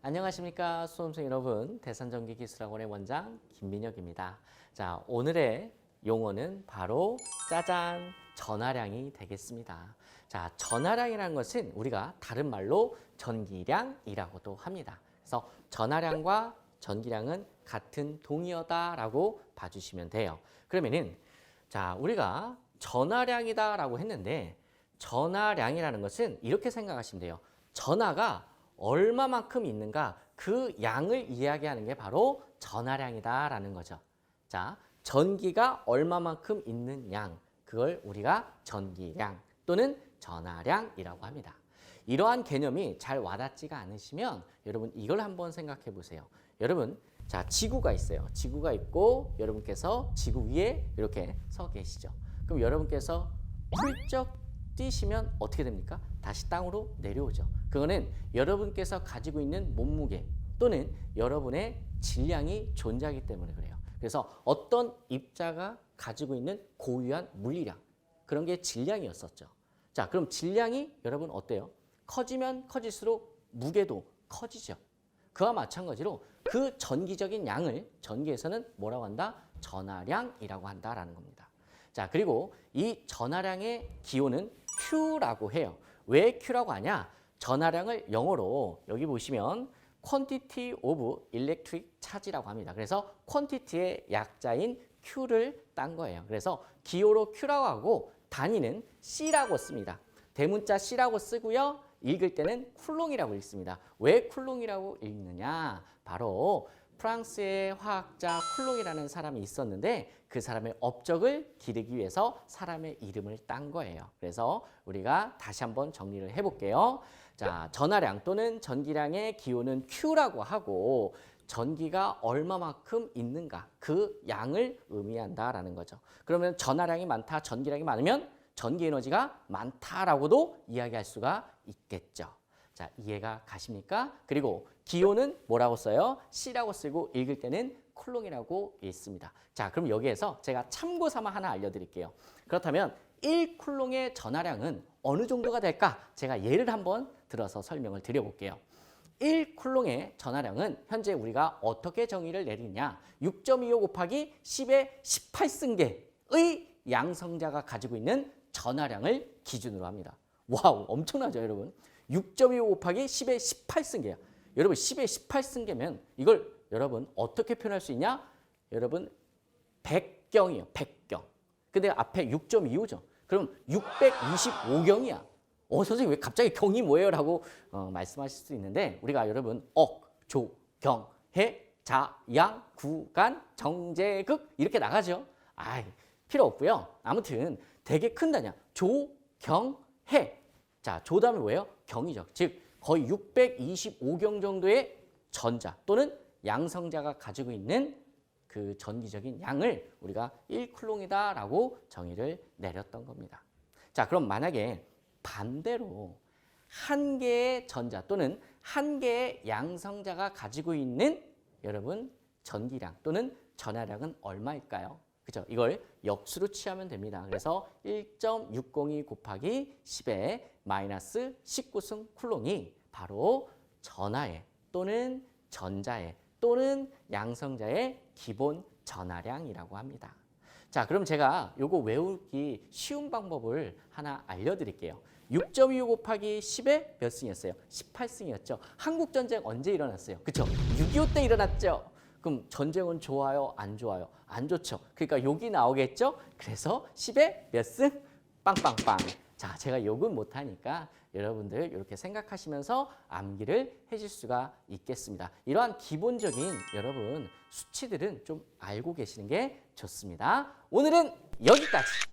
안녕하십니까 수험생 여러분, 대산전기기술학원의 원장 김민혁입니다. 자, 오늘의 용어는 바로 짜잔, 전하량이 되겠습니다. 자, 전하량이라는 것은 우리가 다른 말로 전기량이라고도 합니다. 그래서 전하량과 전기량은 같은 동의어다라고 봐주시면 돼요. 그러면은 자, 우리가 전하량이다라고 했는데 전하량이라는 것은 이렇게 생각하시면 돼요. 전하가 얼마만큼 있는가 그 양을 이야기하는 게 바로 전하량이다라는 거죠. 자, 전기가 얼마만큼 있는 양, 그걸 우리가 전기량 또는 전하량이라고 합니다. 이러한 개념이 잘 와닿지가 않으시면 여러분 이걸 한번 생각해 보세요. 여러분, 자, 지구가 있어요. 지구가 있고 여러분께서 지구 위에 이렇게 서 계시죠. 그럼 여러분께서 훌쩍 뛰시면 어떻게 됩니까? 다시 땅으로 내려오죠. 그거는 여러분께서 가지고 있는 몸무게 또는 여러분의 질량이 존재하기 때문에 그래요. 그래서 어떤 입자가 가지고 있는 고유한 물리량, 그런 게 질량이었었죠. 자, 그럼 질량이 여러분 어때요? 커지면 커질수록 무게도 커지죠. 그와 마찬가지로 그 전기적인 양을 전기에서는 뭐라고 한다? 전하량이라고 한다라는 겁니다. 자, 그리고 이 전하량의 기호는 Q라고 해요. 왜 Q라고 하냐? 전하량을 영어로 여기 보시면 quantity of electric charge라고 합니다. 그래서 quantity의 약자인 Q를 딴 거예요. 그래서 기호로 Q라고 하고 단위는 C라고 씁니다. 대문자 C라고 쓰고요. 읽을 때는 쿨롱이라고 읽습니다. 왜 쿨롱이라고 읽느냐? 바로 프랑스의 화학자 쿨롱이라는 사람이 있었는데 그 사람의 업적을 기르기 위해서 사람의 이름을 딴 거예요. 그래서 우리가 다시 한번 정리를 해볼게요. 자, 전하량 또는 전기량의 기호는 Q라고 하고 전기가 얼마만큼 있는가 그 양을 의미한다라는 거죠. 그러면 전하량이 많다, 전기량이 많으면 전기 에너지가 많다라고도 이야기할 수가 있겠죠. 자, 이해가 가십니까? 그리고 기호는 뭐라고 써요? C라고 쓰고 읽을 때는 쿨롱이라고 읽습니다. 자, 그럼 여기에서 제가 참고 삼아 하나 알려드릴게요. 그렇다면 1쿨롱의 전하량은 어느 정도가 될까? 제가 예를 한번 들어서 설명을 드려볼게요. 1쿨롱의 전하량은 현재 우리가 어떻게 정의를 내리냐? 6.25 곱하기 10의 18승계의 양성자가 가지고 있는 전하량을 기준으로 합니다. 와우, 엄청나죠, 여러분? 6.25 곱하기 10의 18승계야. 여러분, 10의 18승계면 이걸 여러분 어떻게 표현할 수 있냐? 여러분, 100경이에요, 100경. 근데 앞에 6.25죠. 그럼 625경이야. 선생님 왜 갑자기 경이 뭐예요? 라고 말씀하실 수 있는데 우리가 여러분 억, 조, 경, 해, 자, 양, 구, 간, 정, 제, 극 이렇게 나가죠. 필요 없고요. 아무튼 되게 큰 단위야. 조, 경, 해. 자, 조 다음에 뭐예요? 경이죠. 즉 거의 625경 정도의 전자 또는 양성자가 가지고 있는 그 전기적인 양을 우리가 1쿨롱이다라고 정의를 내렸던 겁니다. 자, 그럼 만약에 반대로 한 개의 전자 또는 한 개의 양성자가 가지고 있는 여러분 전기량 또는 전하량은 얼마일까요? 그죠? 이걸 역수로 취하면 됩니다. 그래서 1.602 곱하기 10의 마이너스 19승 쿨롱이 바로 전하의 또는 전자의 또는 양성자의 기본 전하량이라고 합니다. 자, 그럼 제가 요거 외우기 쉬운 방법을 하나 알려드릴게요. 6.25 곱하기 10의 몇 승이었어요? 18승이었죠. 한국전쟁 언제 일어났어요? 그쵸? 6.25 때 일어났죠. 그럼 전쟁은 좋아요? 안 좋아요? 안 좋죠. 그러니까 욕이 나오겠죠? 그래서 10의 몇 승? 빵빵빵. 자, 제가 욕은 못하니까 여러분들 이렇게 생각하시면서 암기를 해줄 수가 있겠습니다. 이러한 기본적인 여러분 수치들은 좀 알고 계시는 게 좋습니다. 오늘은 여기까지.